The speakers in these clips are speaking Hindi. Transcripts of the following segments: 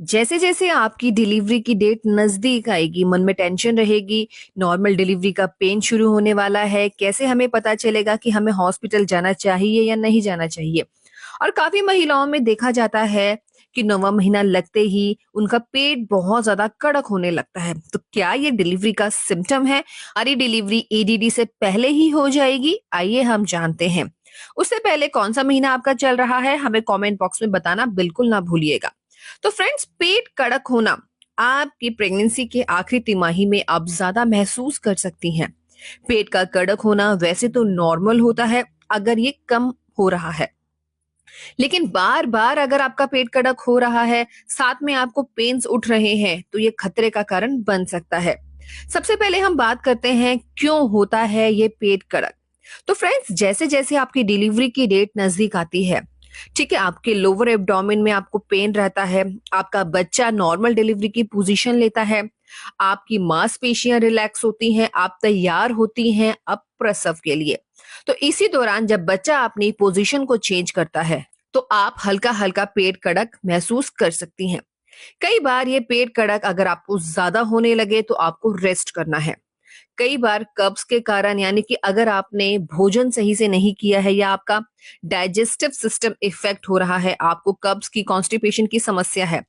जैसे जैसे आपकी डिलीवरी की डेट नजदीक आएगी, मन में टेंशन रहेगी, नॉर्मल डिलीवरी का पेन शुरू होने वाला है, कैसे हमें पता चलेगा कि हमें हॉस्पिटल जाना चाहिए या नहीं जाना चाहिए। और काफी महिलाओं में देखा जाता है कि 9वां महीना लगते ही उनका पेट बहुत ज्यादा कड़क होने लगता है। तो क्या ये डिलीवरी का सिम्टम है? और ये डिलीवरी एडीडी से पहले ही हो जाएगी? आइए हम जानते हैं। उससे पहले कौन सा महीना आपका चल रहा है, हमें कमेंट बॉक्स में बताना बिल्कुल ना भूलिएगा। तो फ्रेंड्स, पेट कड़क होना आपकी प्रेगनेंसी के आखिरी तिमाही में आप ज्यादा महसूस कर सकती हैं। पेट का कड़क होना वैसे तो नॉर्मल होता है अगर ये कम हो रहा है, लेकिन बार बार अगर आपका पेट कड़क हो रहा है, साथ में आपको पेन्स उठ रहे हैं, तो ये खतरे का कारण बन सकता है। सबसे पहले हम बात करते हैं क्यों होता है ये पेट कड़क। तो फ्रेंड्स, जैसे जैसे आपकी डिलीवरी की डेट नजदीक आती है, ठीक है, आपके लोअर एब्डोमेन में आपको पेन रहता है, आपका बच्चा नॉर्मल डिलीवरी की पोजीशन लेता है, आपकी मांसपेशियां रिलैक्स होती हैं, आप तैयार होती हैं अब प्रसव के लिए। तो इसी दौरान जब बच्चा अपनी पोजीशन को चेंज करता है, तो आप हल्का हल्का पेट कड़क महसूस कर सकती हैं। कई बार ये पेट कड़क अगर आपको ज्यादा होने लगे तो आपको रेस्ट करना है। कई बार कब्ज के कारण, यानी कि अगर आपने भोजन सही से नहीं किया है या आपका डाइजेस्टिव सिस्टम इफेक्ट हो रहा है, आपको कब्ज की कॉन्स्टिपेशन की समस्या है,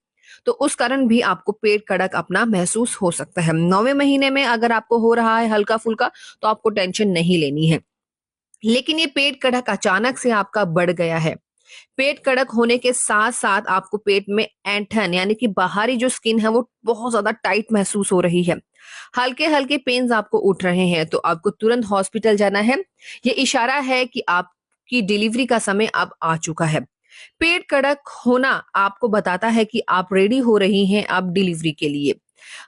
तो उस कारण भी आपको पेट कड़क अपना महसूस हो सकता है। 9वें महीने में अगर आपको हो रहा है हल्का फुल्का, तो आपको टेंशन नहीं लेनी है। लेकिन ये पेट कड़क अचानक से आपका बढ़ गया है, पेट कड़क होने के साथ साथ आपको पेट में ऐंठन, यानी कि बाहरी जो स्किन है वो बहुत ज्यादा टाइट महसूस हो रही है, हल्के हल्के पेन्स आपको उठ रहे हैं, तो आपको तुरंत हॉस्पिटल जाना है। ये इशारा है कि आपकी डिलीवरी का समय अब आ चुका है। पेट कड़क होना आपको बताता है कि आप रेडी हो रही हैं अब डिलीवरी के लिए।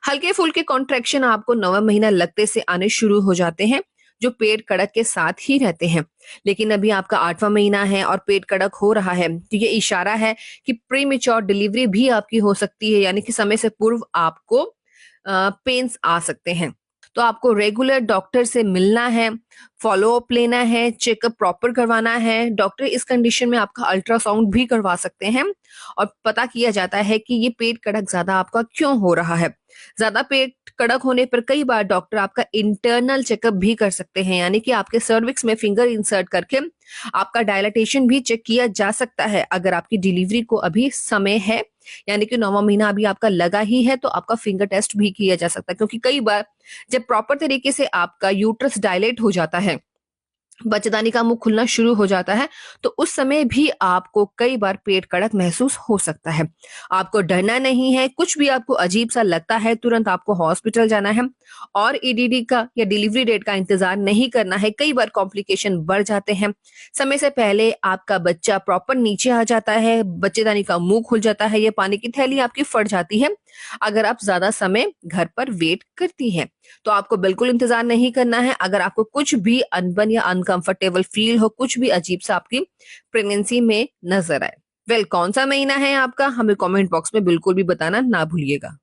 हल्के फुल्के कॉन्ट्रैक्शन आपको 9वां महीना लगते से आने शुरू हो जाते हैं, जो पेट कड़क के साथ ही रहते हैं। लेकिन अभी आपका 8वां महीना है और पेट कड़क हो रहा है, तो ये इशारा है कि प्रीमेच्योर डिलीवरी भी आपकी हो सकती है, यानी कि समय से पूर्व आपको पेन्स आ सकते हैं। तो आपको रेगुलर डॉक्टर से मिलना है, फॉलो अप लेना है, चेकअप प्रॉपर करवाना है। डॉक्टर इस कंडीशन में आपका अल्ट्रासाउंड भी करवा सकते हैं और पता किया जाता है कि ये पेट कड़क ज्यादा आपका क्यों हो रहा है। ज्यादा पेट कड़क होने पर कई बार डॉक्टर आपका इंटरनल चेकअप भी कर सकते हैं, यानी कि आपके सर्विक्स में फिंगर इंसर्ट करके आपका डायलाटेशन भी चेक किया जा सकता है। अगर आपकी डिलीवरी को अभी समय है, यानी कि 9वां महीना अभी आपका लगा ही है, तो आपका फिंगर टेस्ट भी किया जा सकता है, क्योंकि कई बार जब प्रॉपर तरीके से आपका यूट्रस डायलेट हो जाता है, बच्चेदानी का मुंह खुलना शुरू हो जाता है, तो उस समय भी आपको कई बार पेट कड़क महसूस हो सकता है। आपको डरना नहीं है, कुछ भी आपको अजीब सा लगता है, तुरंत आपको हॉस्पिटल जाना है और ईडीडी का या डिलीवरी डेट का इंतजार नहीं करना है। कई बार कॉम्प्लिकेशन बढ़ जाते हैं, समय से पहले आपका बच्चा प्रॉपर नीचे आ जाता है, बच्चेदानी का मुंह खुल जाता है, ये पानी की थैली आपकी फट जाती है अगर आप ज्यादा समय घर पर वेट करती हैं। तो आपको बिल्कुल इंतजार नहीं करना है। अगर आपको कुछ भी अनबन या अनकंफर्टेबल फील हो, कुछ भी अजीब सा आपकी प्रेगनेंसी में नजर आए, वेल, कौन सा महीना है आपका, हमें कमेंट बॉक्स में बिल्कुल भी बताना ना भूलिएगा।